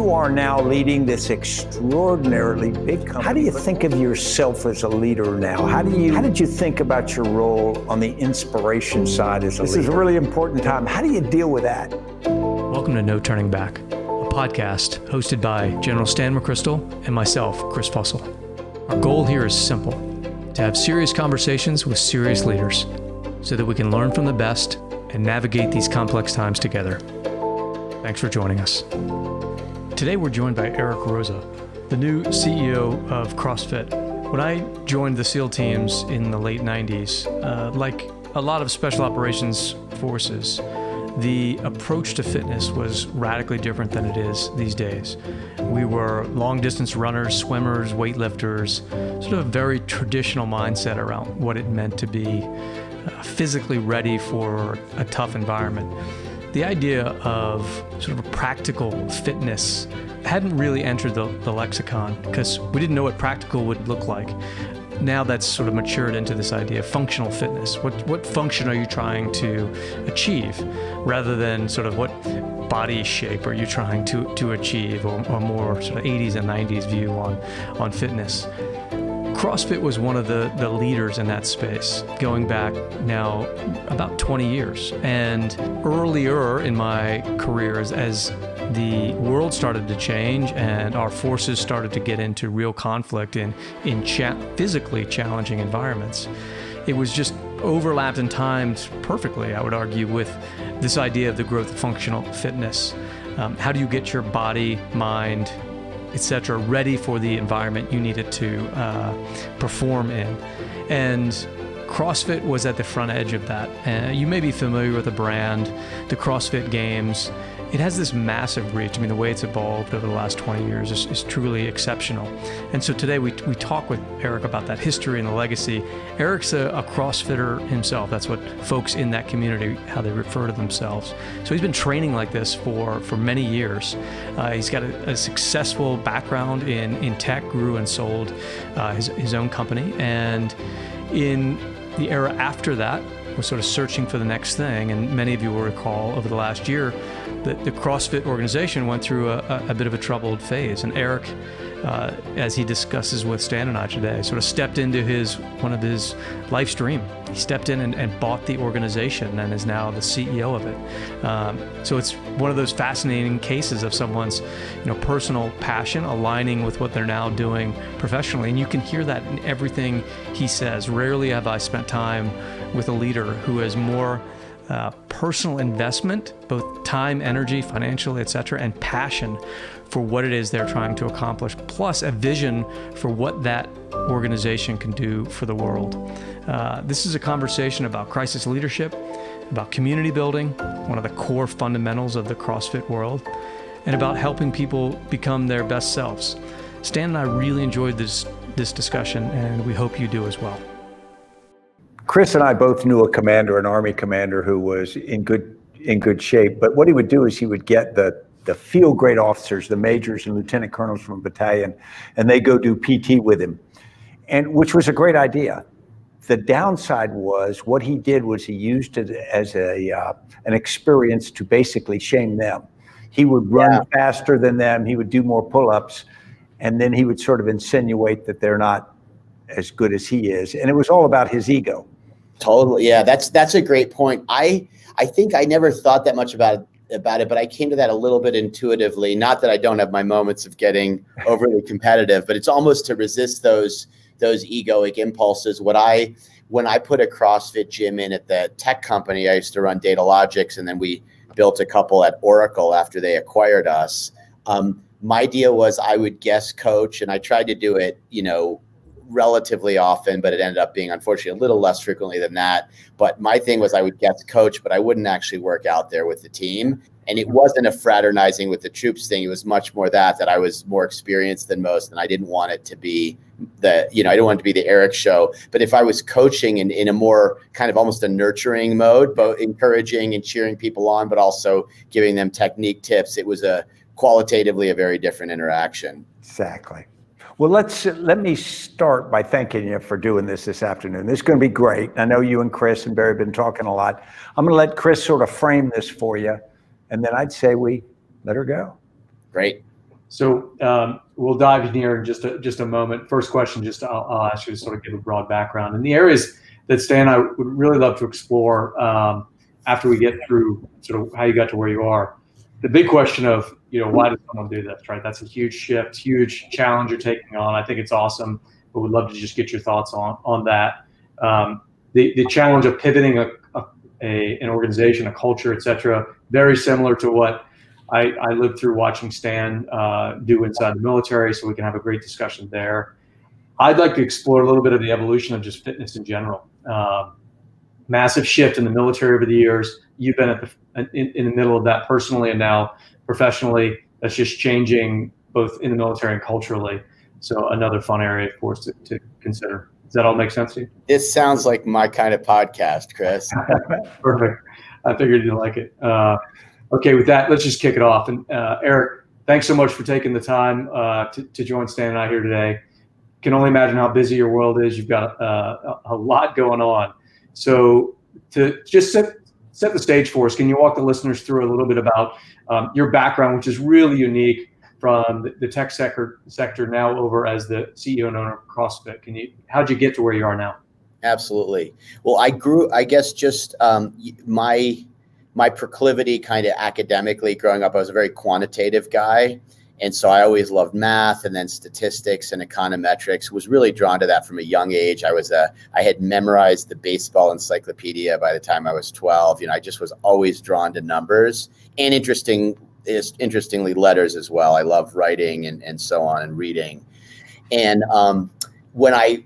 you are now leading this extraordinarily big company. How do you think of yourself as a leader now? How did you think about your role on the inspiration side as a leader? This is a really important time. How do you deal with that? Welcome to No Turning Back, a podcast hosted by General Stan McChrystal and myself, Chris Fussell. Our goal here is simple: to have serious conversations with serious leaders so that we can learn from the best and navigate these complex times together. Thanks for joining us. Today we're joined by Eric Roza, the new CEO of CrossFit. When I joined the SEAL teams in the late 90s, like a lot of special operations forces, the approach to fitness was radically different than it is these days. We were long distance runners, swimmers, weightlifters, sort of a very traditional mindset around what it meant to be physically ready for a tough environment. The idea of sort of a practical fitness hadn't really entered the lexicon because we didn't know what practical would look like. Now that's sort of matured into this idea of functional fitness. What function are you trying to achieve, rather than sort of what body shape are you trying to achieve, or more sort of 80s and 90s view on fitness. CrossFit was one of the leaders in that space, going back now about 20 years. And earlier in my career, as the world started to change and our forces started to get into real conflict in physically challenging environments, it was just overlapped and timed perfectly, I would argue, with this idea of the growth of functional fitness. How do you get your body, mind, etc., ready for the environment you needed to perform in? And CrossFit was at the front edge of that. You may be familiar with the brand, the CrossFit Games. It has this massive reach. I mean, the way it's evolved over the last 20 years is truly exceptional. And so today we talk with Eric about that history and the legacy. Eric's a CrossFitter himself. That's what folks in that community, how they refer to themselves. So he's been training like this for many years. He's got a successful background in tech, grew and sold his own company. And in the era after that, was sort of searching for the next thing. And many of you will recall over the last year that the CrossFit organization went through a bit of a troubled phase. And Eric, as he discusses with Stan and I today, sort of stepped into one of his life's dream. He stepped in and bought the organization and is now the CEO of it. So it's one of those fascinating cases of someone's personal passion aligning with what they're now doing professionally. And you can hear that in everything he says. Rarely have I spent time with a leader who has more personal investment, both time, energy, financially, etc., and passion for what it is they're trying to accomplish, plus a vision for what that organization can do for the world. This is a conversation about crisis leadership, about community building, one of the core fundamentals of the CrossFit world, and about helping people become their best selves. Stan and I really enjoyed this discussion, and we hope you do as well. Chris and I both knew a commander, an Army commander, who was in good shape. But what he would do is he would get the field grade officers, the majors and lieutenant colonels from a battalion, and they go do PT with him, and which was a great idea. The downside was what he did was he used it as an experience to basically shame them. He would run faster than them. He would do more pull-ups, and then he would sort of insinuate that they're not as good as he is, and it was all about his ego. Totally. Yeah, that's a great point. I think I never thought that much about it, but I came to that a little bit intuitively. Not that I don't have my moments of getting overly competitive, but it's almost to resist those egoic impulses. When I put a CrossFit gym in at the tech company, I used to run Data Logics, and then we built a couple at Oracle after they acquired us. My deal was I would guest coach, and I tried to do it, relatively often, but it ended up being, unfortunately, a little less frequently than that. But my thing was I would get to coach, but I wouldn't actually work out there with the team. And it wasn't a fraternizing with the troops thing. It was much more that I was more experienced than most, and I didn't want it to be I didn't want it to be the Eric show. But if I was coaching in a more kind of almost a nurturing mode, both encouraging and cheering people on, but also giving them technique tips, it was qualitatively a very different interaction. Exactly. Well, let me start by thanking you for doing this afternoon. This is going to be great. I know you and Chris and Barry have been talking a lot. I'm going to let Chris sort of frame this for you, and then I'd say we let her go. Great. So we'll dive in here in just a moment. First question, I'll ask you to sort of give a broad background. And the areas that Stan and I would really love to explore after we get through sort of how you got to where you are. The big question of, why does someone do this, right? That's a huge shift, huge challenge you're taking on. I think it's awesome, but we'd love to just get your thoughts on that. The challenge of pivoting an organization, a culture, et cetera, very similar to what I lived through watching Stan do inside the military, so we can have a great discussion there. I'd like to explore a little bit of the evolution of just fitness in general. Massive shift in the military over the years. You've been in the middle of that personally and now professionally. That's just changing both in the military and culturally. So another fun area for us to consider. Does that all make sense to you? This sounds like my kind of podcast, Chris. Perfect. I figured you'd like it. Okay, with that, let's just kick it off. And Eric, thanks so much for taking the time to join Stan and I here today. Can only imagine how busy your world is. You've got a lot going on. So to just set the stage for us, can you walk the listeners through a little bit about your background, which is really unique from the tech sector now over as the CEO and owner of CrossFit? How'd you get to where you are now? Absolutely. Well, I guess just my proclivity kind of academically growing up, I was a very quantitative guy. And so I always loved math and then statistics and econometrics, was really drawn to that from a young age. I had memorized the baseball encyclopedia by the time I was 12. I just was always drawn to numbers and interestingly letters as well. I love writing and so on and reading. And when I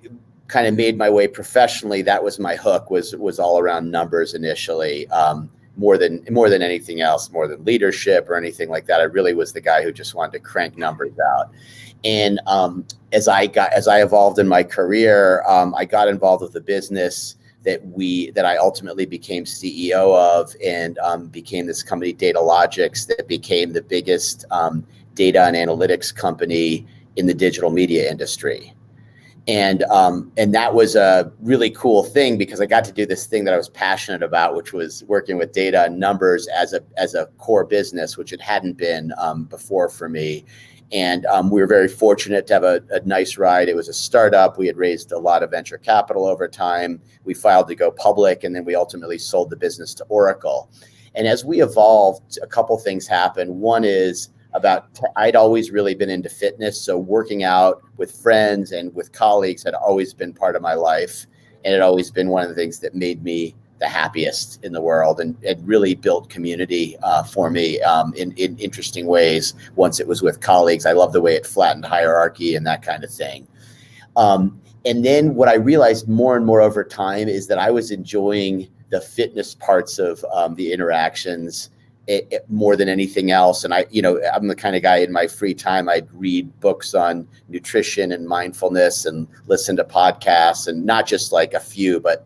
kind of made my way professionally, that was my hook, was all around numbers initially. More than anything else, more than leadership or anything like that. I really was the guy who just wanted to crank numbers out. And as I evolved in my career, I got involved with the business that I ultimately became CEO of, and became this company, Datalogics, that became the biggest data and analytics company in the digital media industry. And that was a really cool thing because I got to do this thing that I was passionate about, which was working with data and numbers as a core business, which it hadn't been before for me. And we were very fortunate to have a nice ride. It was a startup. We had raised a lot of venture capital over time. We filed to go public, and then we ultimately sold the business to Oracle. And as we evolved, a couple things happened. One is I'd always really been into fitness. So working out with friends and with colleagues had always been part of my life. And it had always been one of the things that made me the happiest in the world, and it really built community for me in interesting ways once it was with colleagues. I love the way it flattened hierarchy and that kind of thing. And then what I realized more and more over time is that I was enjoying the fitness parts of the interactions more than anything else. And I'm the kind of guy in my free time, I'd read books on nutrition and mindfulness and listen to podcasts, and not just like a few, but,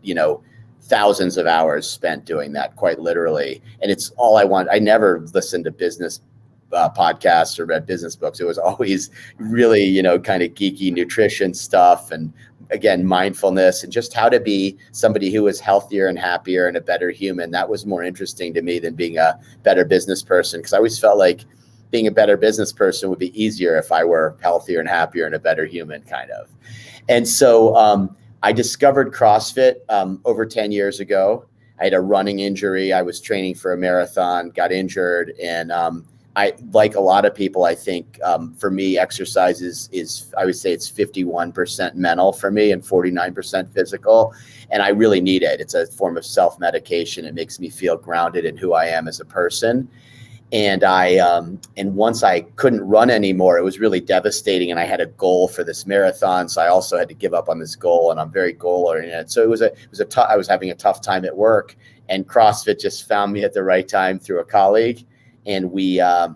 thousands of hours spent doing that, quite literally. And it's all I want. I never listened to business podcasts or read business books. It was always really, kind of geeky nutrition stuff. And again, mindfulness and just how to be somebody who is healthier and happier and a better human. That was more interesting to me than being a better business person, because I always felt like being a better business person would be easier if I were healthier and happier and a better human, kind of. And so I discovered CrossFit over 10 years ago. I had a running injury. I was training for a marathon, got injured, and I, like a lot of people, I think for me, exercise is I would say it's 51% mental for me and 49% physical. And I really need it. It's a form of self-medication. It makes me feel grounded in who I am as a person. And and once I couldn't run anymore, it was really devastating. And I had a goal for this marathon. So I also had to give up on this goal, and I'm very goal oriented. So I was having a tough time at work, and CrossFit just found me at the right time through a colleague. And I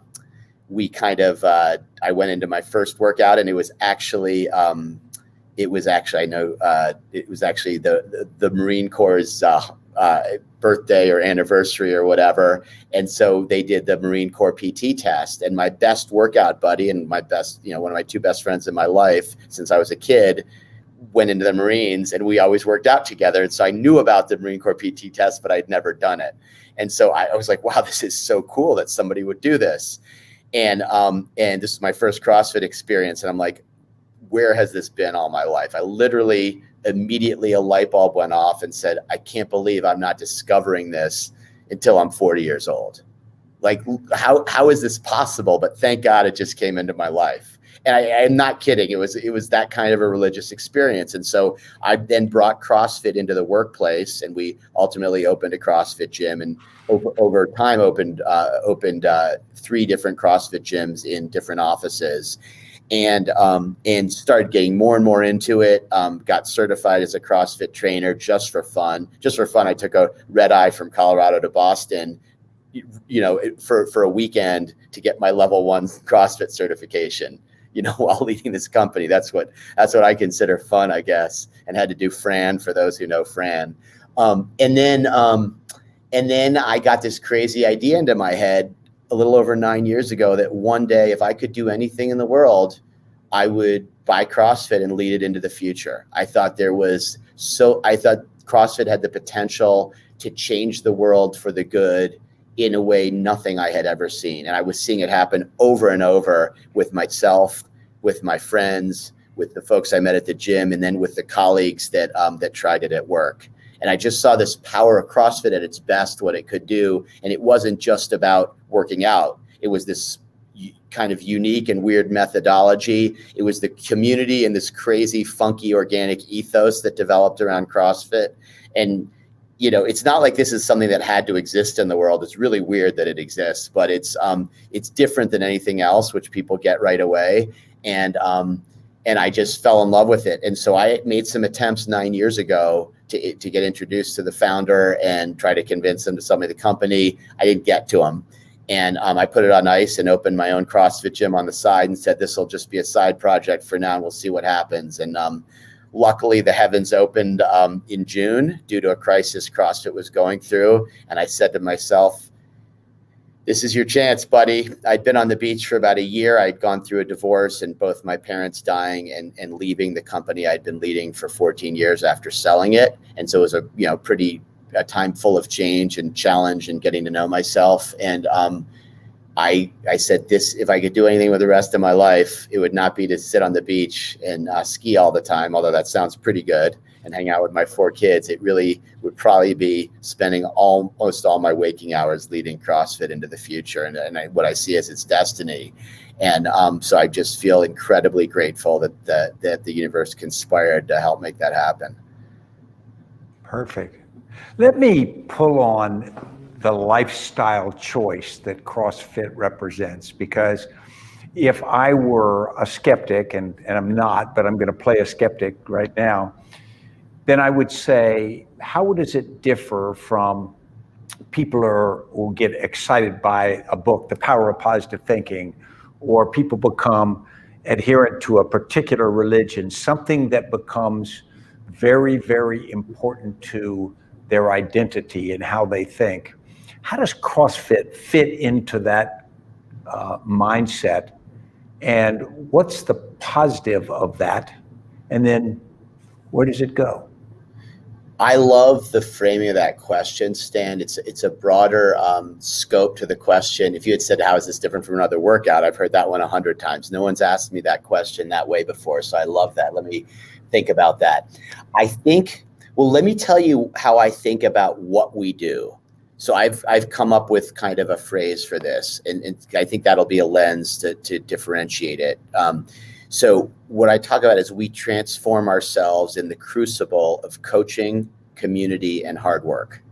went into my first workout, and it was actually the Marine Corps' birthday or anniversary or whatever. And so they did the Marine Corps PT test, and my best workout buddy and my best, one of my two best friends in my life since I was a kid went into the Marines, and we always worked out together. And so I knew about the Marine Corps PT test, but I'd never done it. And so I was like, wow, this is so cool that somebody would do this. And this is my first CrossFit experience. And I'm like, where has this been all my life? I literally immediately a light bulb went off and said, I can't believe I'm not discovering this until I'm 40 years old. Like, how is this possible? But thank God it just came into my life. And I'm not kidding. It was that kind of a religious experience. And so I then brought CrossFit into the workplace, and we ultimately opened a CrossFit gym, and over time opened 3 different CrossFit gyms in different offices. And started getting more and more into it. Got certified as a CrossFit trainer just for fun. I took a red eye from Colorado to Boston, for a weekend to get my level 1 CrossFit certification, while leading this company. That's what I consider fun, I guess, and had to do Fran for those who know Fran. And then I got this crazy idea into my head a little over 9 years ago that one day, if I could do anything in the world, I would buy CrossFit and lead it into the future. I thought CrossFit had the potential to change the world for the good in a way nothing I had ever seen. And I was seeing it happen over and over with myself, with my friends, with the folks I met at the gym, and then with the colleagues that tried it at work. And I just saw this power of CrossFit at its best, what it could do. And it wasn't just about working out. It was this kind of unique and weird methodology. It was the community and this crazy, funky, organic ethos that developed around CrossFit. And, it's not like this is something that had to exist in the world. It's really weird that it exists, but it's different than anything else, which people get right away. And I just fell in love with it. And so I made some attempts 9 years ago to get introduced to the founder and try to convince him to sell me the company. I didn't get to him. And I put it on ice and opened my own CrossFit gym on the side and said, this will just be a side project for now, and we'll see what happens. And luckily, the heavens opened in June due to a crisis CrossFit was going through. And I said to myself, this is your chance, buddy. I'd been on the beach for about a year. I'd gone through a divorce and both my parents dying and leaving the company I'd been leading for 14 years after selling it. And so it was a time full of change and challenge and getting to know myself. And I said, if I could do anything with the rest of my life, it would not be to sit on the beach and ski all the time, although that sounds pretty good, and hang out with my 4 kids. It really would probably be spending almost all my waking hours leading CrossFit into the future, and what I see as its destiny. And so I just feel incredibly grateful that the universe conspired to help make that happen. Perfect. Let me pull on the lifestyle choice that CrossFit represents, because if I were a skeptic, and I'm not, but I'm going to play a skeptic right now, then I would say, how does it differ from people who get excited by a book, The Power of Positive Thinking, or people become adherent to a particular religion, something that becomes very, very important to their identity and how they think? How does CrossFit fit into that mindset? And what's the positive of that? And then where does it go? I love the framing of that question, Stan. It's a broader scope to the question. If you had said, how is this different from another workout? I've heard that one 100 times. No one's asked me that question that way before. So I love that. Let me think about that. Let me tell you how I think about what we do. So I've come up with kind of a phrase for this, and I think that'll be a lens to differentiate it. So what I talk about is we transform ourselves in the crucible of coaching, community, and hard work.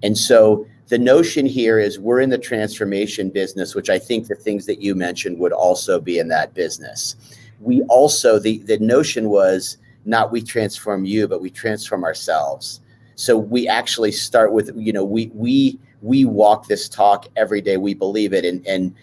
And so the notion here is we're in the transformation business, which I think the things that you mentioned would also be in that business. We also, the notion was not we transform you, but we transform ourselves. So we actually start with, we walk this talk every day. We believe it. And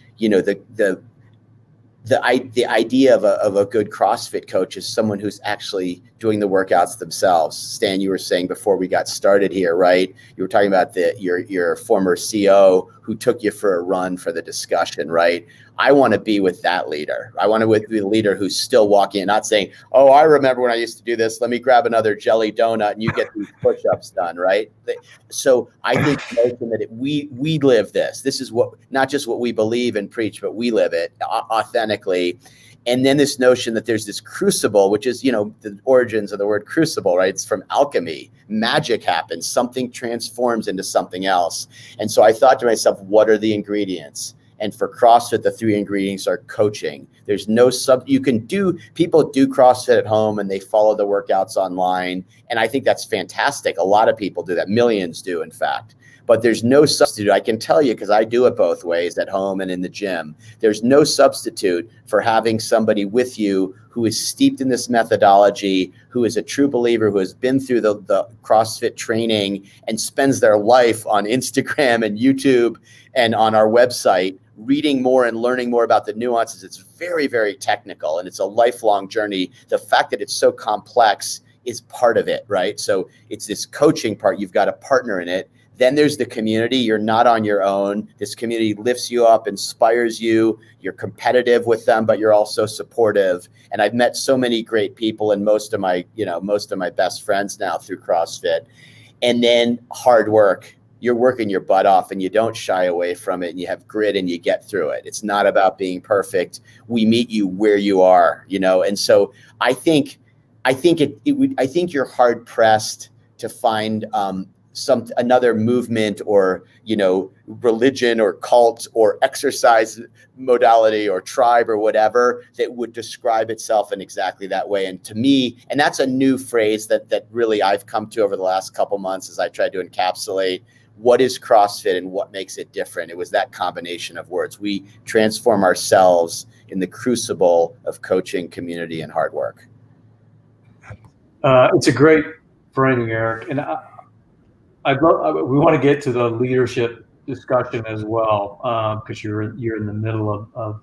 the idea of a good CrossFit coach is someone who's actually doing the workouts themselves. Stan, you were saying before we got started here, right? You were talking about your former CO who took you for a run for the discussion, right? I want to be with that leader. I want to be the leader who's still walking and not saying, oh, I remember when I used to do this. Let me grab another jelly donut and you get these push-ups done, right? So I think the notion that we live this. This is what, not just what we believe and preach, but we live it authentically. And then this notion that there's this crucible, which is, the origins of the word crucible, right? It's from alchemy. Magic happens. Something transforms into something else. And so I thought to myself, what are the ingredients? And for CrossFit, the 3 ingredients are coaching. There's no people do CrossFit at home and they follow the workouts online. And I think that's fantastic. A lot of people do that. Millions do, in fact. But there's no substitute. I can tell you, because I do it both ways, at home and in the gym. There's no substitute for having somebody with you who is steeped in this methodology, who is a true believer, who has been through the CrossFit training and spends their life on Instagram and YouTube and on our website, reading more and learning more about the nuances. It's very, very technical, and it's a lifelong journey. The fact that it's so complex is part of it, right? So it's this coaching part. You've got a partner in it. Then there's the community. You're not on your own. This community lifts you up, inspires you. You're competitive with them, but you're also supportive. And I've met so many great people and most of my best friends now through CrossFit. And then hard work. You're working your butt off and you don't shy away from it, and you have grit and you get through it. It's not about being perfect. We meet you where you are, And so I think you're hard pressed to find another movement or religion or cult or exercise modality or tribe or whatever that would describe itself in exactly that way. And to me, and that's a new phrase that really I've come to over the last couple months as I tried to encapsulate what is CrossFit and what makes it different. It was that combination of words. We transform ourselves in the crucible of coaching, community, and hard work. It's a great framing, Eric. And we want to get to the leadership discussion as well, because you're in the middle of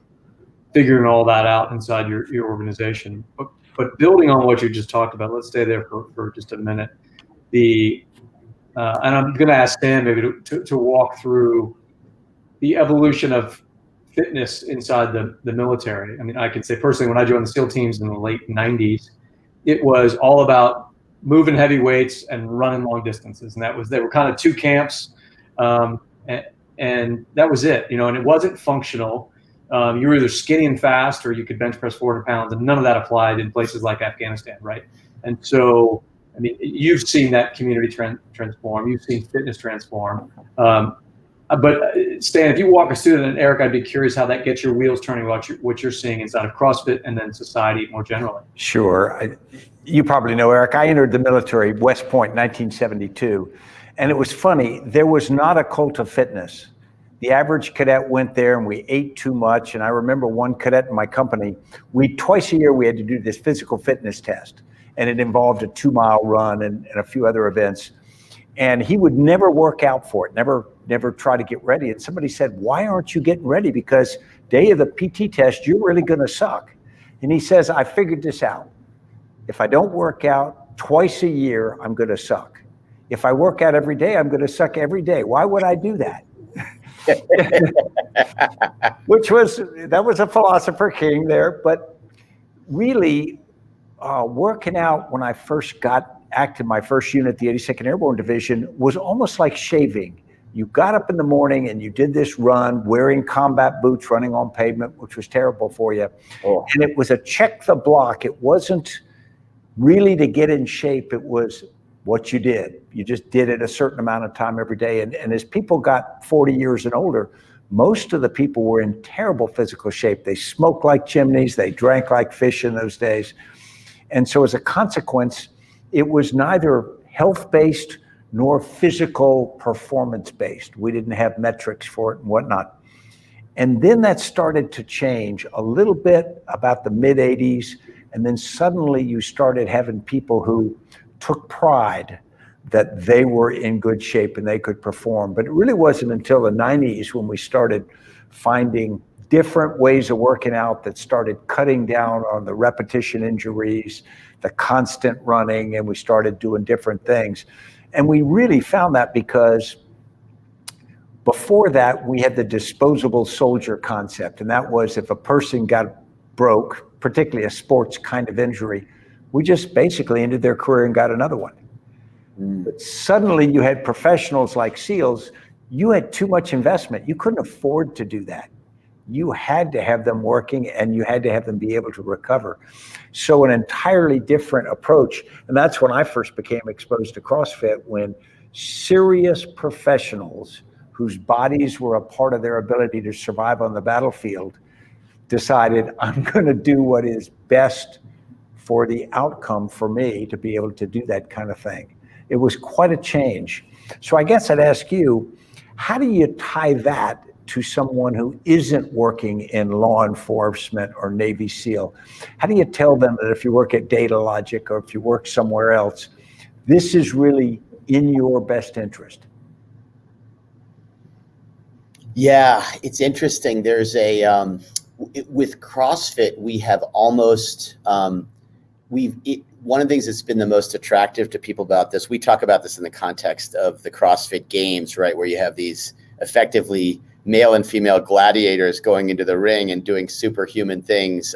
figuring all that out inside your organization. But building on what you just talked about, let's stay there for just a minute. And I'm going to ask Stan maybe to walk through the evolution of fitness inside the military. I mean, I can say personally, when I joined the SEAL teams in the late 90s, it was all about moving heavy weights and running long distances. And they were kind of 2 camps. And that was it, and it wasn't functional. You were either skinny and fast or you could bench press 400 pounds, and none of that applied in places like Afghanistan, right? And so, I mean, you've seen that community transform. You've seen fitness transform. But Stan, if you walk us through that, and Eric, I'd be curious how that gets your wheels turning about what you're seeing inside of CrossFit and then society more generally. Sure. You probably know, Eric, I entered the military, West Point, 1972. And it was funny, there was not a cult of fitness. The average cadet went there and we ate too much. And I remember one cadet in my company, twice a year we had to do this physical fitness test. And it involved a 2-mile run and a few other events. And he would never work out for it, never try to get ready. And somebody said, why aren't you getting ready? Because day of the PT test, you're really going to suck. And he says, I figured this out. If I don't work out twice a year, I'm going to suck. If I work out every day, I'm going to suck every day. Why would I do that? That was a philosopher king there. But really, working out when I first got active, my first unit, the 82nd Airborne Division, was almost like shaving. You got up in the morning and you did this run wearing combat boots, running on pavement, which was terrible for you. Oh. And it was a check the block. It wasn't really to get in shape. It was what you did. You just did it a certain amount of time every day. And as people got 40 years and older, most of the people were in terrible physical shape. They smoked like chimneys. They drank like fish in those days. And so as a consequence, it was neither health-based nor physical performance-based. We didn't have metrics for it and whatnot. And then that started to change a little bit about the mid-'80s. And then suddenly you started having people who took pride that they were in good shape and they could perform. But it really wasn't until the 90s when we started finding different ways of working out that started cutting down on the repetition injuries, the constant running, and we started doing different things. And we really found that because Before that, we had the disposable soldier concept, and that was if a person got broke, particularly a sports kind of injury, we just basically ended their career and got another one. But suddenly you had professionals like SEALs, you had too much investment. You couldn't afford to do that. You had to have them working and you had to have them be able to recover. So an entirely different approach. And that's when I first became exposed to CrossFit, when serious professionals whose bodies were a part of their ability to survive on the battlefield decided, I'm going to do what is best for the outcome for me to be able to do that kind of thing. It was quite a change. So I guess I'd ask you, how do you tie that to someone who isn't working in law enforcement or Navy SEAL? How do you tell them that if you work at Data Logic or if you work somewhere else, this is really in your best interest? Yeah, it's interesting. There's with CrossFit, we have almost, one of the things that's been the most attractive to people about this, we talk about this in the context of the CrossFit Games, right? Where you have these effectively male and female gladiators going into the ring and doing superhuman things.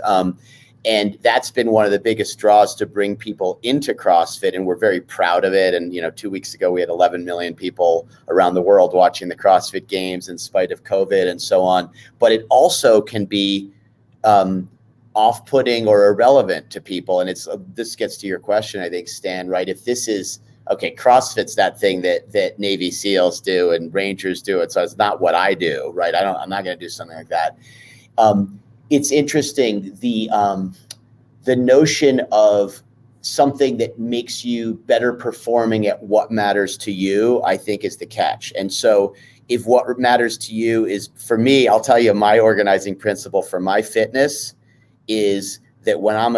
And that's been one of the biggest draws to bring people into CrossFit. And we're very proud of it. And, 2 weeks ago, we had 11 million people around the world watching the CrossFit Games in spite of COVID and so on. But it also can be off-putting or irrelevant to people. And this gets to your question, I think, Stan, right? If this is, okay, CrossFit's that thing that Navy SEALs do and Rangers do it. So it's not what I do, right? I'm not going to do something like that. It's interesting, the notion of something that makes you better performing at what matters to you, I think is the catch. And so if what matters to you is, for me, I'll tell you, my organizing principle for my fitness is that when I'm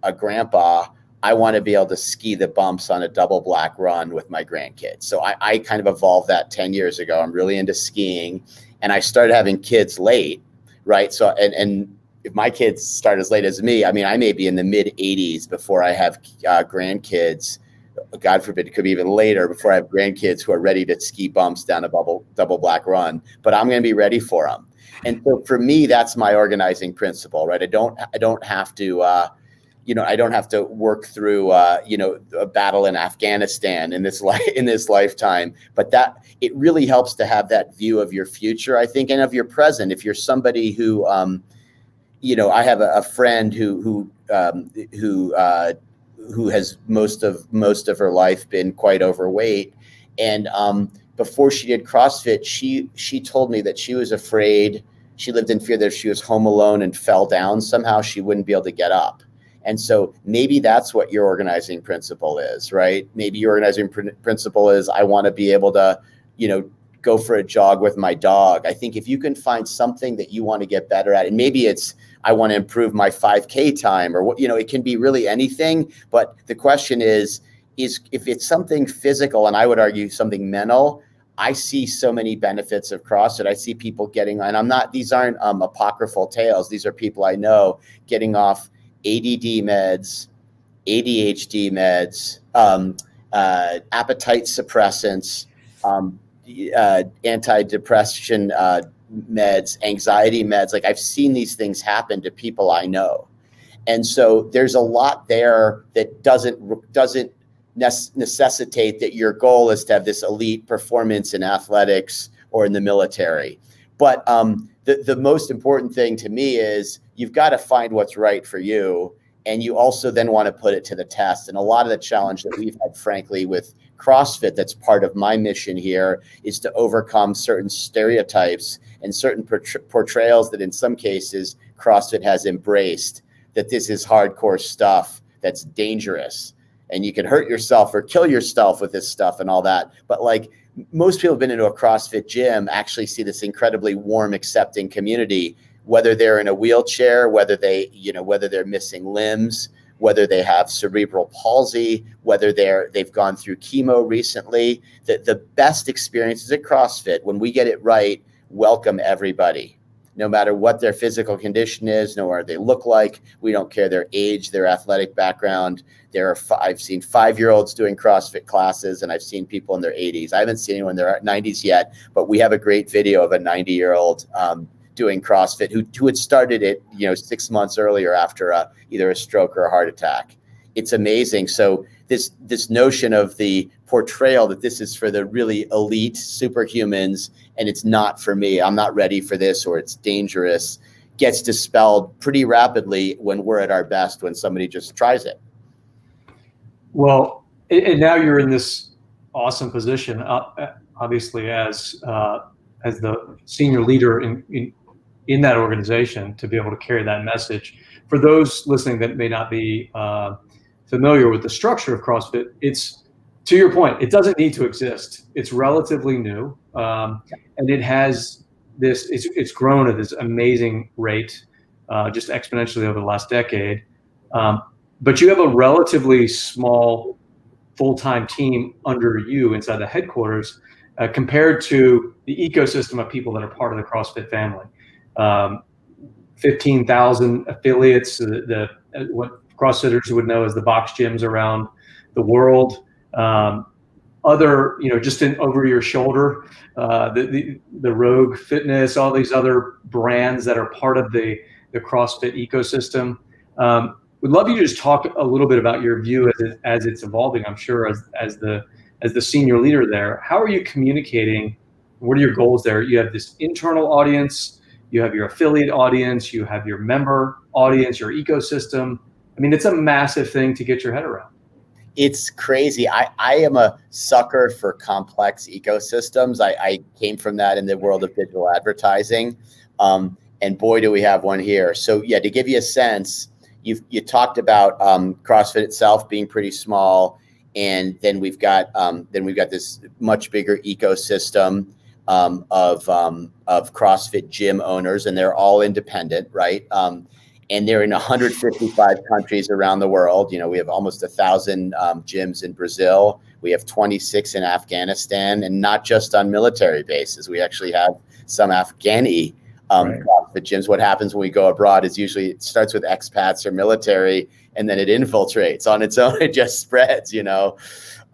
a grandpa, I want to be able to ski the bumps on a double black run with my grandkids. So I kind of evolved that 10 years ago. I'm really into skiing, and I started having kids late, right? So, and if my kids start as late as me, I mean, I may be in the mid 80s before I have grandkids. God forbid, it could be even later before I have grandkids who are ready to ski bumps down a double black run, but I'm going to be ready for them. And so for me, that's my organizing principle, right? I don't have to, I don't have to work through, a battle in Afghanistan in this lifetime, but that it really helps to have that view of your future, I think, and of your present. If you're somebody who, I have a friend who has most of her life been quite overweight, and before she did CrossFit, she told me that she was afraid. She lived in fear that if she was home alone and fell down somehow, she wouldn't be able to get up. And so maybe that's what your organizing principle is, right? Maybe your organizing principle is, I want to be able to, go for a jog with my dog. I think if you can find something that you want to get better at, and maybe it's, I want to improve my 5K time, or what, it can be really anything. But the question is if it's something physical, and I would argue something mental, I see so many benefits of CrossFit. I see people getting, and these aren't apocryphal tales. These are people I know getting off ADD meds, ADHD meds, appetite suppressants, antidepressant meds, anxiety meds. Like, I've seen these things happen to people I know. And so there's a lot there that doesn't necessitate that your goal is to have this elite performance in athletics or in the military. But the most important thing to me is you've got to find what's right for you. And you also then want to put it to the test. And a lot of the challenge that we've had, frankly, with CrossFit, that's part of my mission here, is to overcome certain stereotypes and certain portrayals that in some cases CrossFit has embraced, that this is hardcore stuff that's dangerous and you can hurt yourself or kill yourself with this stuff and all that. But like, most people who've been into a CrossFit gym actually see this incredibly warm, accepting community, whether they're in a wheelchair, whether they're missing limbs, whether they have cerebral palsy, whether they've gone through chemo recently. The best experiences at CrossFit, when we get it right, welcome everybody. no matter what their physical condition is, no matter what they look like. We don't care their age, their athletic background. I've seen 5-year-olds doing CrossFit classes, and I've seen people in their 80s. I haven't seen anyone in their 90s yet, but we have a great video of a 90-year-old doing CrossFit who had started it, 6 months earlier after either a stroke or a heart attack. It's amazing. So this notion of the portrayal that this is for the really elite superhumans and it's not for me, I'm not ready for this, or it's dangerous, gets dispelled pretty rapidly when we're at our best, when somebody just tries it. Well, and now you're in this awesome position, obviously as the senior leader in that organization, to be able to carry that message. For those listening that may not be familiar with the structure of CrossFit, it's, to your point, it doesn't need to exist. It's relatively new, and it has this. It's grown at this amazing rate, just exponentially over the last decade. But you have a relatively small full-time team under you inside the headquarters, compared to the ecosystem of people that are part of the CrossFit family. 15,000 affiliates, what CrossFitters would know as the box gyms around the world. Other, just over your shoulder, the Rogue Fitness, all these other brands that are part of the CrossFit ecosystem. Would love you to just talk a little bit about your view as it's evolving. I'm sure as the senior leader there, how are you communicating? What are your goals there? You have this internal audience, you have your affiliate audience, you have your member audience, your ecosystem. I mean, it's a massive thing to get your head around. It's crazy. I am a sucker for complex ecosystems. I came from that in the world of digital advertising. And boy, do we have one here. So yeah, to give you a sense, you talked about CrossFit itself being pretty small. And then we've got this much bigger ecosystem of CrossFit gym owners, and they're all independent, right? And they're in 155 countries around the world. We have almost 1,000 gyms in Brazil. We have 26 in Afghanistan, and not just on military bases. We actually have some Afghani CrossFit gyms. What happens when we go abroad is usually it starts with expats or military, and then it infiltrates on its own. It just spreads, If you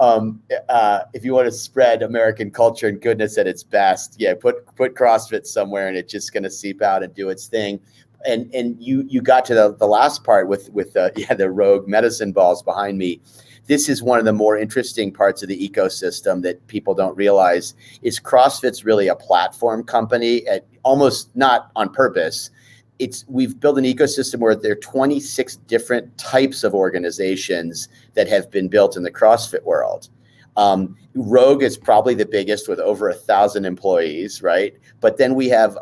want to spread American culture and goodness at its best, put CrossFit somewhere, and it's just going to seep out and do its thing. And you got to the last part with the Rogue medicine balls behind me. This is one of the more interesting parts of the ecosystem that people don't realize is CrossFit's really a platform company, almost not on purpose. We've built an ecosystem where there are 26 different types of organizations that have been built in the CrossFit world. Rogue is probably the biggest with over 1,000 employees, right? But then we have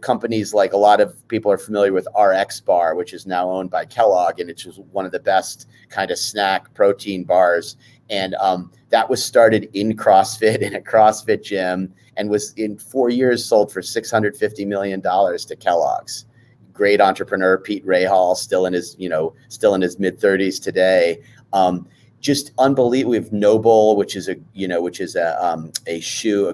companies like, a lot of people are familiar with RX Bar, which is now owned by Kellogg, and it's one of the best kind of snack protein bars. And that was started in CrossFit, in a CrossFit gym, and was in 4 years sold for $650 million to Kellogg's. Great entrepreneur, Pete Rahal, still in his mid-30s today. Just unbelievable. We have Noble, which is a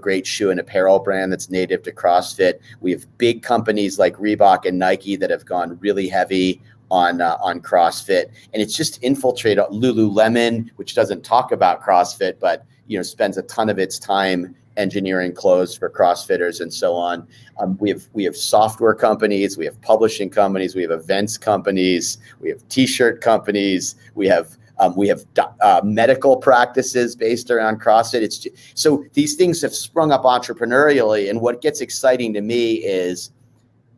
great shoe and apparel brand that's native to CrossFit. We have big companies like Reebok and Nike that have gone really heavy on CrossFit, and it's just infiltrated. Lululemon, which doesn't talk about CrossFit, but spends a ton of its time engineering clothes for CrossFitters and so on. We have software companies, we have publishing companies, we have events companies, we have T-shirt companies, we have medical practices based around CrossFit. So these things have sprung up entrepreneurially, and what gets exciting to me is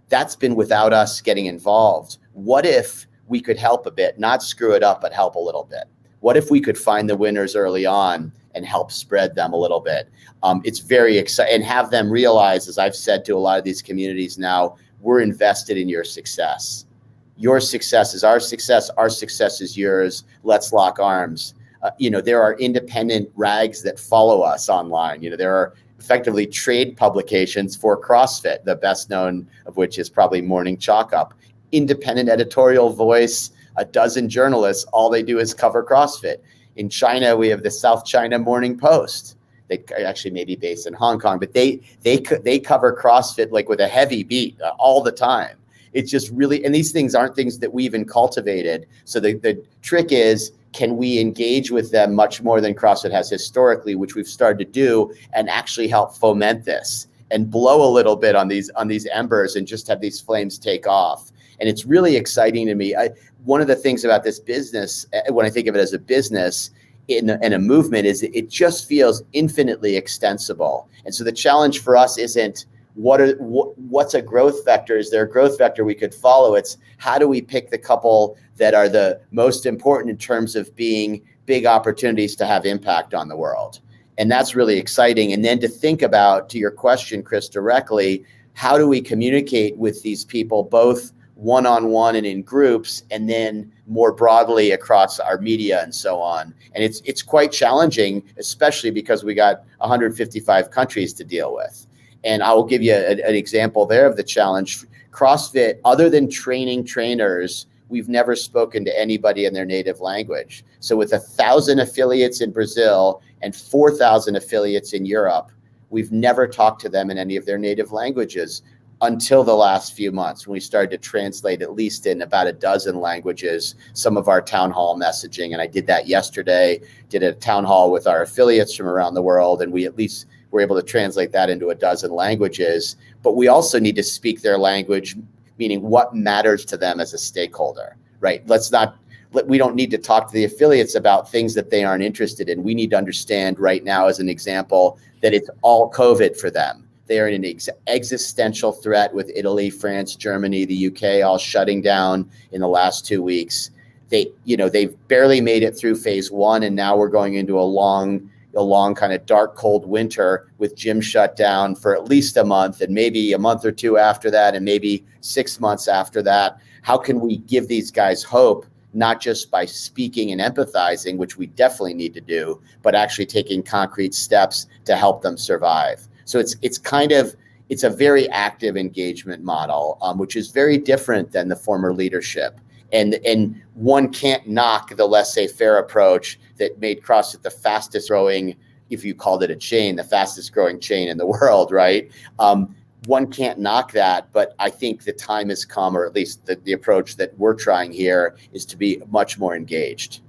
that's been without us getting involved. What if we could help a bit, not screw it up, but help a little bit? What if we could find the winners early on and help spread them a little bit? It's very exciting, and have them realize, as I've said to a lot of these communities now, we're invested in your success. Your success is our success is yours. Let's lock arms. There are independent rags that follow us online. There are effectively trade publications for CrossFit, the best known of which is probably Morning Chalk Up. Independent editorial voice, a dozen journalists, all they do is cover CrossFit. In China, we have the South China Morning Post They actually may be based in Hong Kong, but they cover CrossFit like with a heavy beat all the time. It's just really, and these things aren't things that we even cultivated. So the trick is, can we engage with them much more than CrossFit has historically, which we've started to do, and actually help foment this and blow a little bit on these embers and just have these flames take off. And it's really exciting to me. One of the things about this business, when I think of it as a business in a movement, is it just feels infinitely extensible. And so the challenge for us isn't what's a growth vector? Is there a growth vector we could follow? It's how do we pick the couple that are the most important in terms of being big opportunities to have impact on the world. And that's really exciting. And then to think about, to your question, Chris, directly, how do we communicate with these people, both one-on-one and in groups, and then more broadly across our media and so on? And it's quite challenging, especially because we got 155 countries to deal with. And I will give you an example there of the challenge. CrossFit, other than training trainers, we've never spoken to anybody in their native language. So with 1,000 affiliates in Brazil and 4,000 affiliates in Europe, we've never talked to them in any of their native languages until the last few months, when we started to translate, at least in about a dozen languages, some of our town hall messaging. And I did that yesterday, did a town hall with our affiliates from around the world, and we at least were able to translate that into a dozen languages. But we also need to speak their language, meaning what matters to them as a stakeholder, right? We don't need to talk to the affiliates about things that they aren't interested in. We need to understand right now, as an example, that it's all COVID for them. They are in an existential threat with Italy, France, Germany, the UK, all shutting down in the last 2 weeks. They've barely made it through phase one, and now we're going into a long kind of dark, cold winter with gyms shut down for at least a month, and maybe a month or two after that, and maybe 6 months after that. How can we give these guys hope, not just by speaking and empathizing, which we definitely need to do, but actually taking concrete steps to help them survive? So it's a very active engagement model, which is very different than the former leadership. And one can't knock the laissez-faire approach that made CrossFit the fastest growing, if you called it a chain, the fastest growing chain in the world, right? One can't knock that, but I think the time has come, or at least the approach that we're trying here is to be much more engaged.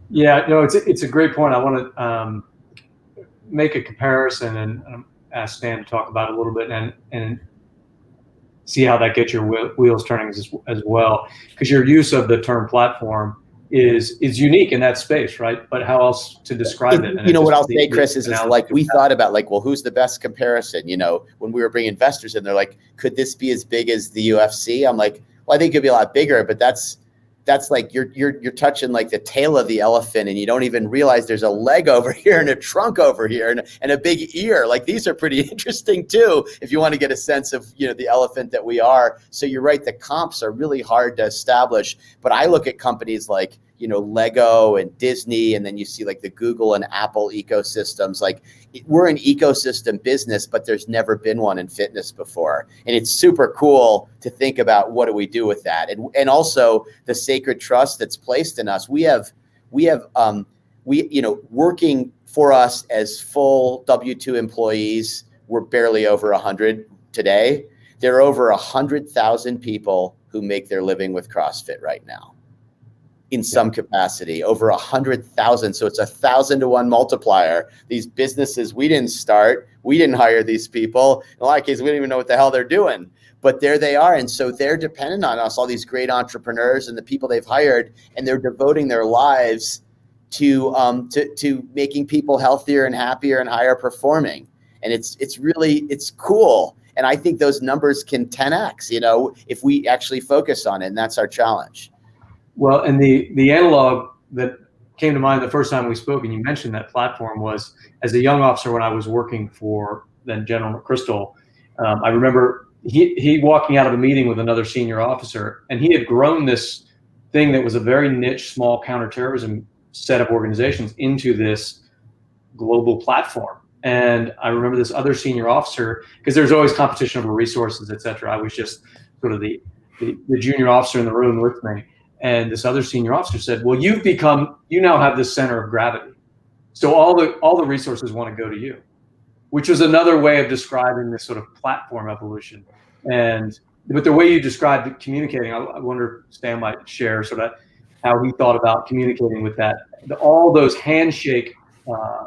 Yeah, no, it's a great point. I want to make a comparison and ask Stan to talk about it a little bit and see how that gets your wheels turning as well. Because your use of the term platform is unique in that space, right? But how else to describe it? And what I'll say, Chris, is like we thought about well, who's the best comparison? When we were bringing investors in, they're like, could this be as big as the UFC? I'm like, well, I think it could be a lot bigger, but that's like you're touching like the tail of the elephant, and you don't even realize there's a leg over here and a trunk over here and a big ear. Like, these are pretty interesting too, if you want to get a sense of the elephant that we are. So you're right, the comps are really hard to establish. But I look at companies like Lego and Disney, and then you see like the Google and Apple ecosystems. Like, we're an ecosystem business, but there's never been one in fitness before. And it's super cool to think about what do we do with that. And also the sacred trust that's placed in us. We have working for us as full W-2 employees, we're barely over 100 today. There are over 100,000 people who make their living with CrossFit right now, in some capacity, over 100,000. So it's 1,000 to 1 multiplier. These businesses we didn't start, we didn't hire these people. In a lot of cases, we don't even know what the hell they're doing, but there they are. And so they're dependent on us, all these great entrepreneurs and the people they've hired, and they're devoting their lives to making people healthier and happier and higher performing. And it's cool. And I think those numbers can 10x, if we actually focus on it, and that's our challenge. Well, and the analog that came to mind the first time we spoke, and you mentioned that platform, was as a young officer when I was working for then General McChrystal. I remember he walking out of a meeting with another senior officer, and he had grown this thing that was a very niche, small counterterrorism set of organizations into this global platform. And I remember this other senior officer, because there's always competition over resources, et cetera. I was just sort of the junior officer in the room with me. And this other senior officer said, well, you now have this center of gravity. So all the resources want to go to you, which was another way of describing this sort of platform evolution. But the way you described it, communicating, I wonder if Stan might share sort of how he thought about communicating with that, all those handshake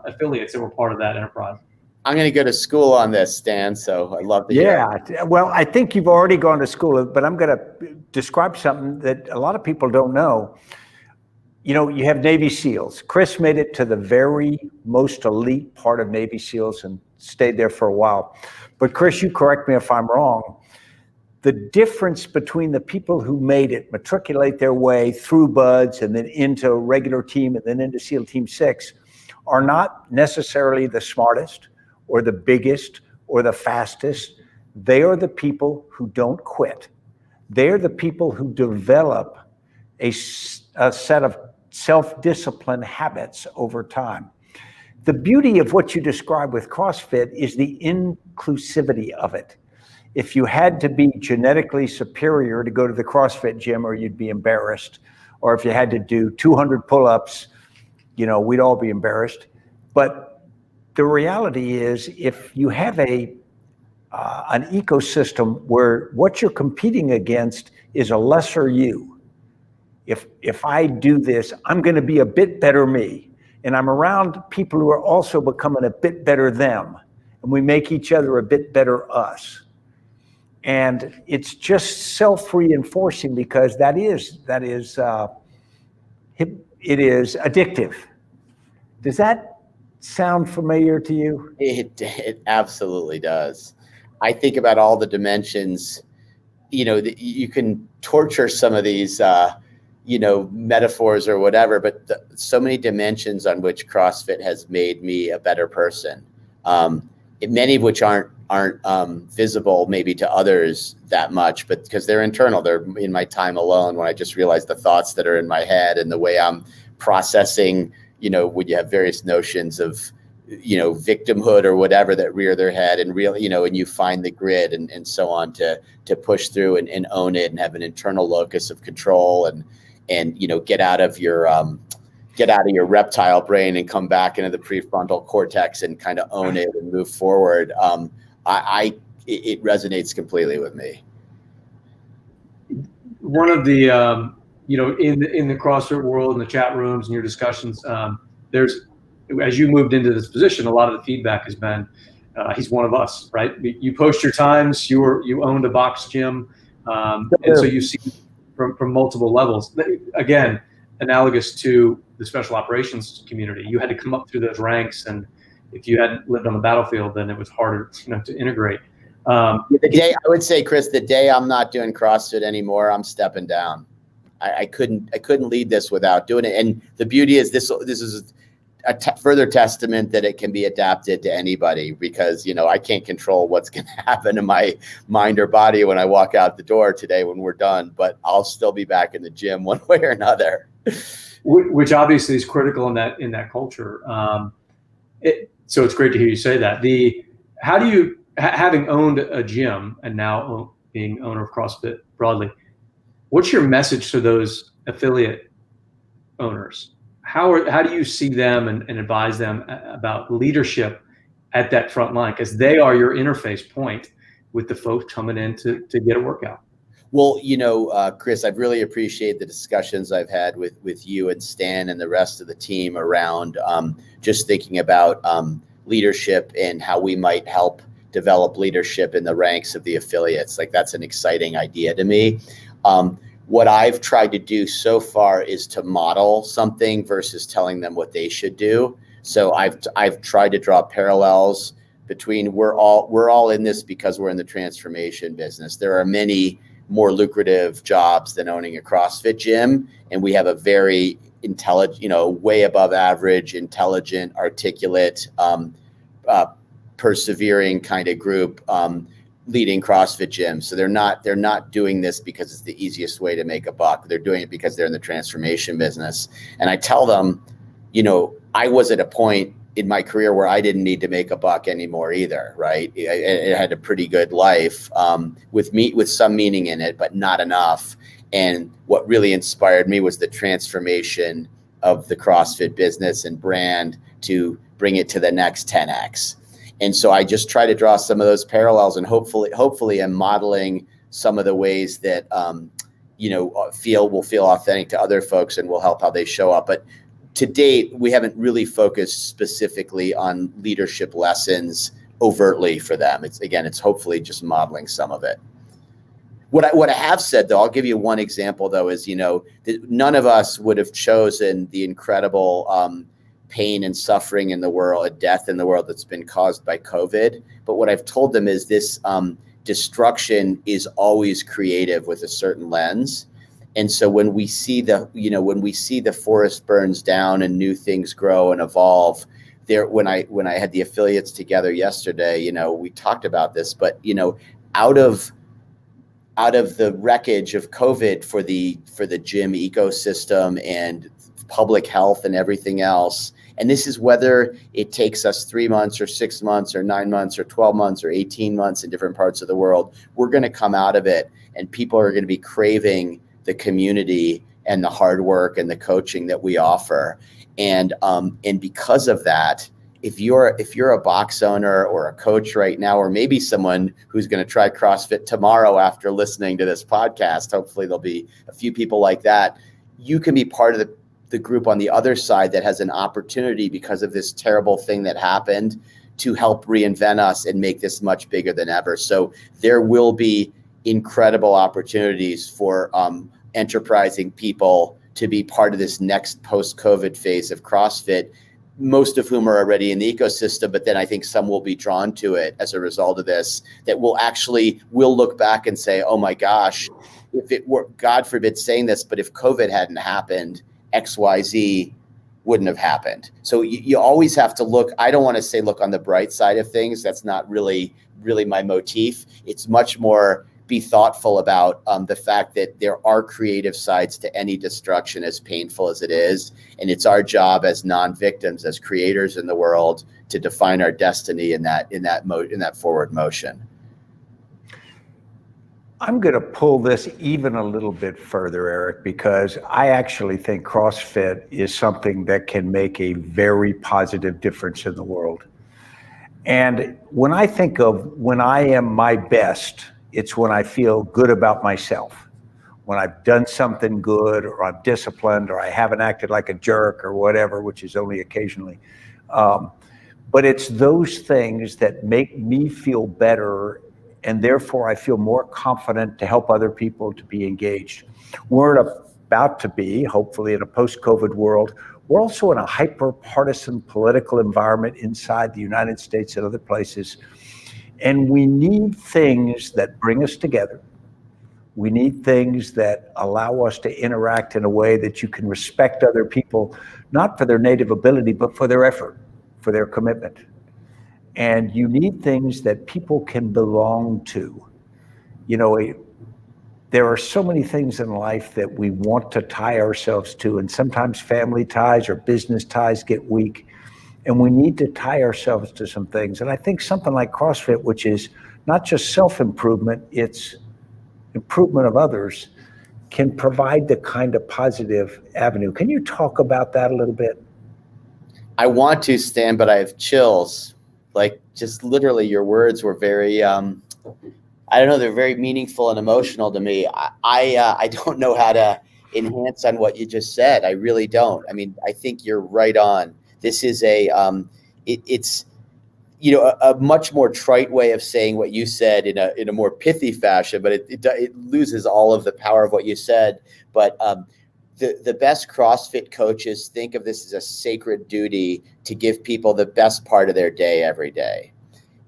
affiliates that were part of that enterprise. I'm going to go to school on this, Stan, so I'd love to hear. Yeah, well, I think you've already gone to school, but I'm going to describe something that a lot of people don't know. You know, you have Navy SEALs. Chris made it to the very most elite part of Navy SEALs and stayed there for a while. But Chris, you correct me if I'm wrong. The difference between the people who made it, matriculate their way through BUDS and then into a regular team and then into SEAL Team 6, are not necessarily the smartest or the biggest or the fastest. They are the people who don't quit. They're the people who develop a set of self-discipline habits over time. The beauty of what you describe with CrossFit is the inclusivity of it. If you had to be genetically superior to go to the CrossFit gym, or you'd be embarrassed, or if you had to do 200 pull-ups, you know, we'd all be embarrassed. But the reality is, if you have an ecosystem where what you're competing against is a lesser you, if I do this, I'm going to be a bit better me, and I'm around people who are also becoming a bit better them, and we make each other a bit better us. And it's just self-reinforcing, because it is addictive. Does that sound familiar to you? It absolutely does. I think about all the dimensions. You know, you can torture some of these, metaphors or whatever, but so many dimensions on which CrossFit has made me a better person. Many of which aren't visible maybe to others that much, but because they're internal, they're in my time alone, when I just realize the thoughts that are in my head and the way I'm processing, when you have various notions of, victimhood or whatever that rear their head, and really, and you find the grit and so on to push through and own it and have an internal locus of control and get out of your reptile brain and come back into the prefrontal cortex and kind of own it and move forward. It resonates completely with me. One of the, in the CrossFit world, in the chat rooms and your discussions, as you moved into this position, a lot of the feedback has been, he's one of us, right? You post your times, you owned a box gym. And so you see from multiple levels, again, analogous to the special operations community. You had to come up through those ranks, and if you hadn't lived on the battlefield, then it was harder, to integrate. The day, I would say, Chris, the day I'm not doing CrossFit anymore, I'm stepping down. I couldn't lead this without doing it. And the beauty is this is a further testament that it can be adapted to anybody, because, I can't control what's going to happen in my mind or body when I walk out the door today when we're done, but I'll still be back in the gym one way or another. Which obviously is critical in that culture. So it's great to hear you say that. How do you, having owned a gym and now being owner of CrossFit broadly, what's your message to those affiliate owners? How do you see them and advise them about leadership at that front line? Because they are your interface point with the folks coming in to get a workout. Well, Chris, I've really appreciated the discussions I've had with you and Stan and the rest of the team around just thinking about leadership and how we might help develop leadership in the ranks of the affiliates. Like, that's an exciting idea to me. What I've tried to do so far is to model something versus telling them what they should do. So I've tried to draw parallels between we're all in this because we're in the transformation business. There are many more lucrative jobs than owning a CrossFit gym, and we have a very intelligent, way above average, intelligent, articulate, persevering kind of group leading CrossFit gyms. So they're not doing this because it's the easiest way to make a buck. They're doing it because they're in the transformation business. And I tell them, I was at a point in my career where I didn't need to make a buck anymore either, right? I had a pretty good life with some meaning in it, but not enough. And what really inspired me was the transformation of the CrossFit business and brand to bring it to the next 10x. And so I just try to draw some of those parallels, and hopefully I'm modeling some of the ways that, will feel authentic to other folks and will help how they show up. But to date, we haven't really focused specifically on leadership lessons overtly for them. It's hopefully just modeling some of it. What I have said, though, I'll give you one example, though, is, that none of us would have chosen the incredible pain and suffering in the world, death in the world that's been caused by COVID. But what I've told them is this destruction is always creative with a certain lens. And so when we see the forest burns down and new things grow and evolve, when I had the affiliates together yesterday, we talked about this, but out of the wreckage of COVID for the gym ecosystem and public health and everything else, and this is whether it takes us 3 months or 6 months or 9 months or 12 months or 18 months in different parts of the world, we're going to come out of it, and people are going to be craving the community and the hard work and the coaching that we offer. And because of that, if you're a box owner or a coach right now, or maybe someone who's going to try CrossFit tomorrow after listening to this podcast, hopefully there'll be a few people like that, you can be part of the group on the other side that has an opportunity, because of this terrible thing that happened, to help reinvent us and make this much bigger than ever. So there will be incredible opportunities for enterprising people to be part of this next post-COVID phase of CrossFit, most of whom are already in the ecosystem, but then I think some will be drawn to it as a result of this, that will look back and say, oh my gosh, if it were, God forbid saying this, but if COVID hadn't happened, XYZ wouldn't have happened. So you always have to look. I don't want to say look on the bright side of things. That's not really my motif. It's much more be thoughtful about the fact that there are creative sides to any destruction, as painful as it is. And it's our job as non-victims, as creators in the world, to define our destiny in that forward motion. I'm going to pull this even a little bit further, Eric, because I actually think CrossFit is something that can make a very positive difference in the world. And when I think of when I am my best, it's when I feel good about myself, when I've done something good, or I'm disciplined, or I haven't acted like a jerk or whatever, which is only occasionally. But it's those things that make me feel better, and therefore I feel more confident to help other people to be engaged. We're about to be, hopefully, in a post-COVID world. We're also in a hyper-partisan political environment inside the United States and other places. And we need things that bring us together. We need things that allow us to interact in a way that you can respect other people, not for their native ability, but for their effort, for their commitment. And you need things that people can belong to. There are so many things in life that we want to tie ourselves to, and sometimes family ties or business ties get weak. And we need to tie ourselves to some things. And I think something like CrossFit, which is not just self-improvement, it's improvement of others, can provide the kind of positive avenue. Can you talk about that a little bit? I want to, Stan, but I have chills. Like, just literally your words were very, I don't know, they're very meaningful and emotional to me. I don't know how to enhance on what you just said. I really don't. I mean, I think you're right on. This is it's a much more trite way of saying what you said in a more pithy fashion, but it loses all of the power of what you said. But the best CrossFit coaches think of this as a sacred duty to give people the best part of their day every day.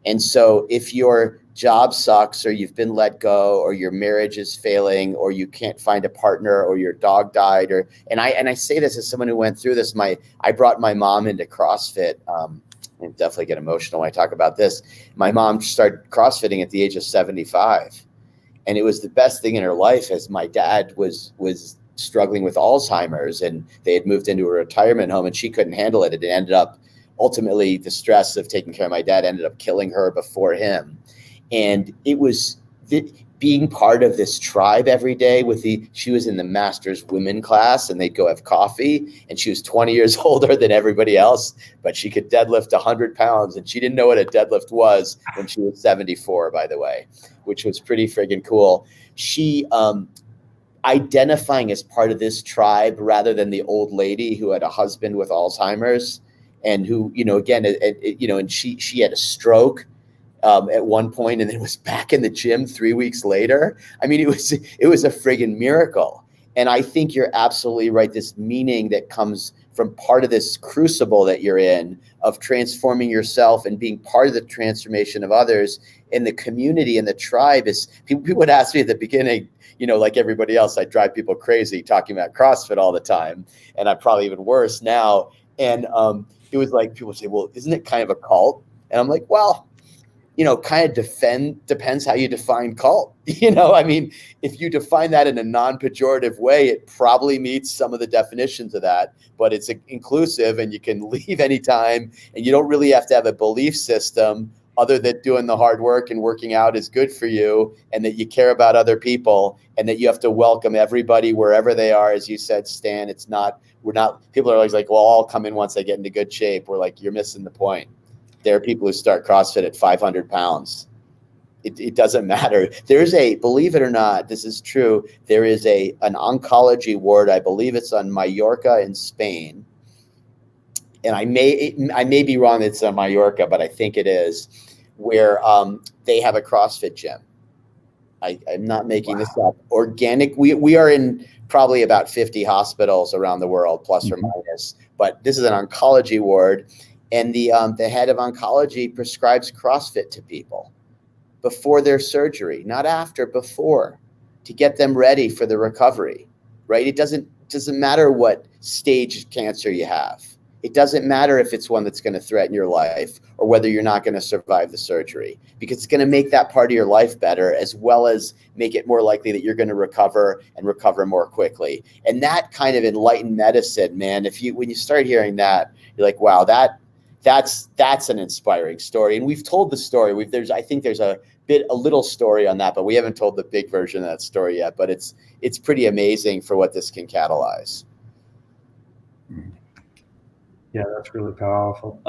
And so if your job sucks, or you've been let go, or your marriage is failing, or you can't find a partner, or your dog died, and I say this as someone who went through this. I brought my mom into CrossFit. And definitely get emotional when I talk about this. My mom started CrossFitting at the age of 75, and it was the best thing in her life, as my dad was struggling with Alzheimer's, and they had moved into a retirement home, and she couldn't handle it. It ended up, ultimately, the stress of taking care of my dad ended up killing her before him. And it was being part of this tribe every day she was in the Masters women class, and they'd go have coffee, and she was 20 years older than everybody else, but she could deadlift 100 pounds, and she didn't know what a deadlift was when she was 74, by the way, which was pretty friggin' cool. She, identifying as part of this tribe rather than the old lady who had a husband with Alzheimer's, and who, again, and she had a stroke at one point, and then was back in the gym 3 weeks later. I mean, it was a friggin' miracle. And I think you're absolutely right. This meaning that comes from part of this crucible that you're in of transforming yourself and being part of the transformation of others in the community and the tribe is, people would ask me at the beginning, like everybody else, I drive people crazy talking about CrossFit all the time. And I'm probably even worse now. And it was like, people say, well, isn't it kind of a cult? And I'm like, well, kind of depends how you define cult. I mean, if you define that in a non-pejorative way, it probably meets some of the definitions of that, but it's inclusive, and you can leave anytime, and you don't really have to have a belief system other than doing the hard work and working out is good for you, and that you care about other people, and that you have to welcome everybody wherever they are. As you said, Stan, people are always like, well, I'll come in once I get into good shape. We're like, you're missing the point. There are people who start CrossFit at 500 pounds. It doesn't matter. Believe it or not, this is true. There is an oncology ward. I believe it's on Mallorca in Spain. And I may be wrong. It's on Mallorca, but I think it is, where they have a CrossFit gym. I'm not making this up. Organic. We are in probably about 50 hospitals around the world, plus or minus. But this is an oncology ward. And the head of oncology prescribes CrossFit to people before their surgery, not after, before, to get them ready for the recovery, right? It doesn't matter what stage of cancer you have. It doesn't matter if it's one that's going to threaten your life or whether you're not going to survive the surgery, because it's going to make that part of your life better, as well as make it more likely that you're going to recover and recover more quickly. And that kind of enlightened medicine, man, when you start hearing that, you're like, wow, that's an inspiring story. And we've told the story. I think there's a little story on that, but we haven't told the big version of that story yet. But it's pretty amazing for what this can catalyze. Yeah, that's really powerful.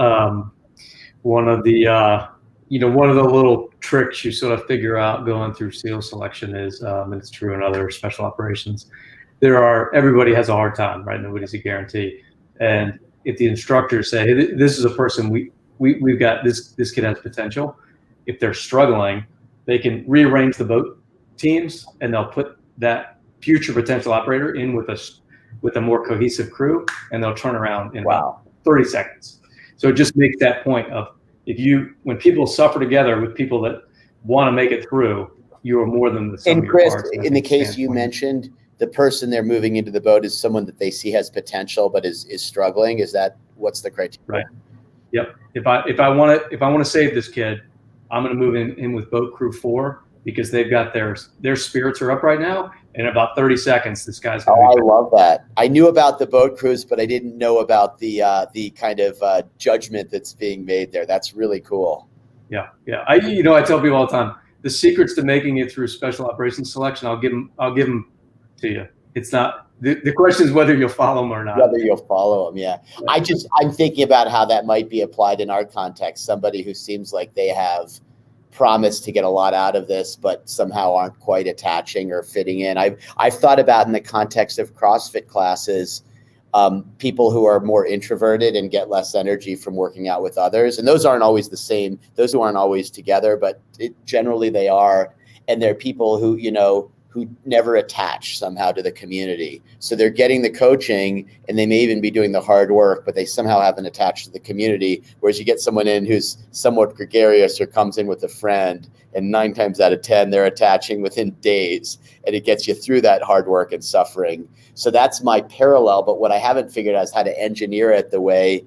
One of the little tricks you sort of figure out going through SEAL selection is, and it's true in other special operations, everybody has a hard time, right? Nobody's a guarantee. And if the instructors say, hey, this is a person we've got, this kid has potential. If they're struggling, they can rearrange the boat teams, and they'll put that future potential operator in with a more cohesive crew, and they'll turn around in about 30 seconds. So it just makes that point of, when people suffer together with people that want to make it through, you are more than the sum of your parts. And Chris, in the case you mentioned, the person they're moving into the boat is someone that they see has potential but is struggling. Is that what's the criteria? Right. Yep. If I want to save this kid, I'm going to move in with boat crew 4, because they've got their spirits are up right now. In about 30 seconds, this guy's going to I love that. I knew about the boat crews, but I didn't know about the kind of judgment that's being made there. That's really cool. Yeah. I tell people all the time, the secrets to making it through special operations selection, I'll give them to you. It's not the question is whether you'll follow them or not. Whether you'll follow them, yeah. I'm thinking about how that might be applied in our context. Somebody who seems like they have promised to get a lot out of this, but somehow aren't quite attaching or fitting in. I've thought about, in the context of CrossFit classes, people who are more introverted and get less energy from working out with others, and those aren't always the same. Those who aren't always together, but generally they are. And they're people who who never attach somehow to the community. So they're getting the coaching, and they may even be doing the hard work, but they somehow haven't attached to the community. Whereas you get someone in who's somewhat gregarious or comes in with a friend, and 9 times out of 10, they're attaching within days, and it gets you through that hard work and suffering. So that's my parallel. But what I haven't figured out is how to engineer it the way,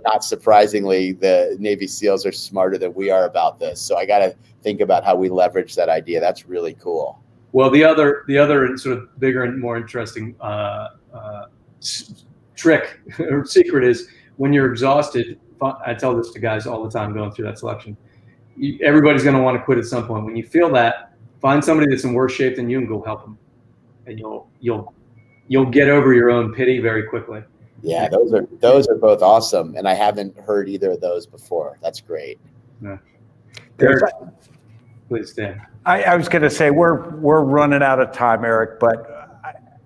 not surprisingly, the Navy SEALs are smarter than we are about this. So I got to think about how we leverage that idea. That's really cool. Well, the other sort of bigger and more interesting trick or secret is, when you're exhausted, I tell this to guys all the time going through that selection, everybody's going to want to quit at some point. When you feel that, Find somebody that's in worse shape than you and go help them, and you'll get over your own pity very quickly. Yeah, those are both awesome, and I haven't heard either of those before. That's great. Yeah. There's- Eric, please stand. I was going to say we're running out of time, Eric, but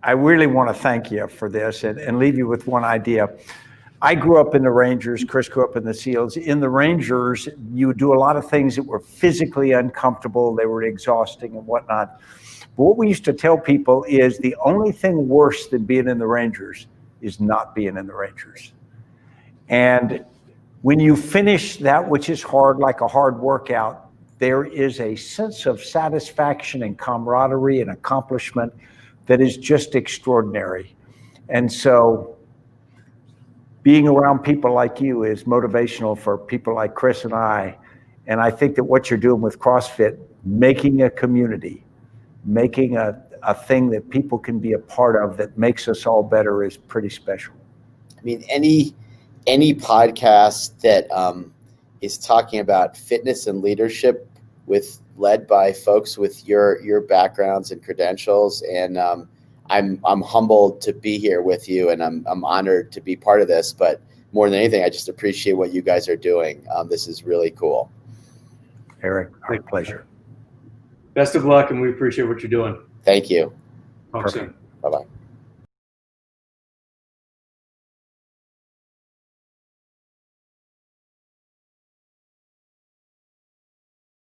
I really want to thank you for this and leave you with one idea. I grew up in the Rangers. Chris grew up in the SEALs. In the Rangers, you would do a lot of things that were physically uncomfortable. They were exhausting and whatnot. But what we used to tell people is the only thing worse than being in the Rangers is not being in the Rangers. And when you finish that which is hard, like a hard workout, there is a sense of satisfaction and camaraderie and accomplishment that is just extraordinary. And so being around people like you is motivational for people like Chris and I. And I think that what you're doing with CrossFit, making a community, making a thing that people can be a part of that makes us all better is pretty special. I mean, any podcast that is talking about fitness and leadership led by folks with your backgrounds and credentials, and I'm humbled to be here with you, and I'm honored to be part of this. But more than anything, I just appreciate what you guys are doing. This is really cool. Eric, our pleasure. Best of luck, and we appreciate what you're doing. Thank you. Talk soon. Bye-bye.